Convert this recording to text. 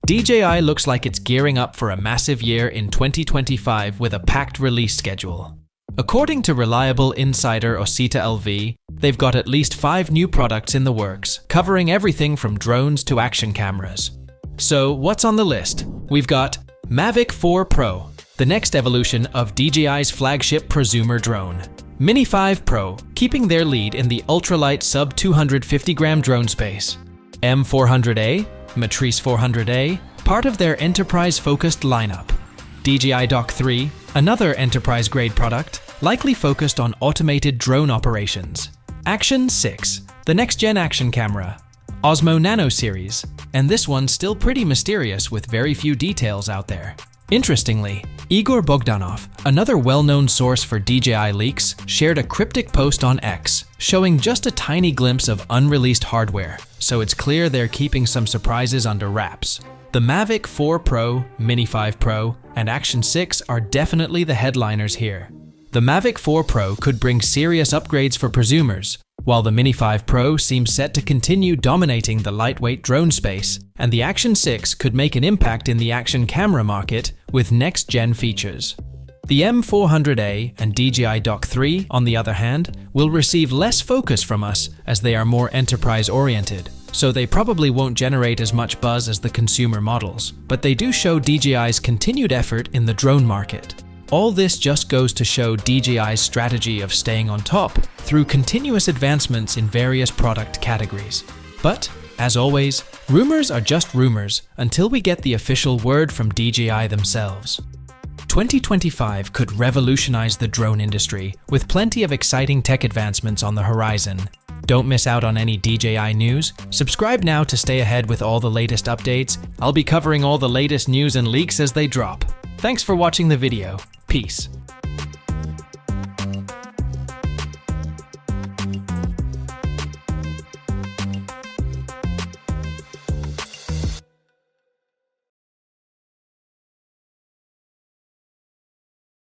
DJI looks like it's gearing up for a massive year in 2025 with a packed release schedule. According to reliable insider Osita LV, they've got at least 5 new products in the works, covering everything from drones to action cameras. So what's on the list? We've got Mavic 4 Pro, the next evolution of DJI's flagship prosumer drone. Mini 5 Pro, keeping their lead in the ultralight sub-250-gram drone space. M400A, Matrice 400A, part of their enterprise-focused lineup. DJI Dock 3, another enterprise-grade product, likely focused on automated drone operations. Action 6, the next-gen action camera. Osmo Nano series, and this one's still pretty mysterious with very few details out there. Interestingly, Igor Bogdanov, another well-known source for DJI leaks, shared a cryptic post on X, showing just a tiny glimpse of unreleased hardware, so it's clear they're keeping some surprises under wraps. The Mavic 4 Pro, Mini 5 Pro, and Action 6 are definitely the headliners here. The Mavic 4 Pro could bring serious upgrades for prosumers, while the Mini 5 Pro seems set to continue dominating the lightweight drone space, and the Action 6 could make an impact in the action camera market with next-gen features. The M400A and DJI Dock 3, on the other hand, will receive less focus from us as they are more enterprise-oriented, so they probably won't generate as much buzz as the consumer models, but they do show DJI's continued effort in the drone market. All this just goes to show DJI's strategy of staying on top through continuous advancements in various product categories. But, as always, rumors are just rumors until we get the official word from DJI themselves. 2025 could revolutionize the drone industry with plenty of exciting tech advancements on the horizon. Don't miss out on any DJI news. Subscribe now to stay ahead with all the latest updates. I'll be covering all the latest news and leaks as they drop. Thanks for watching the video. Peace.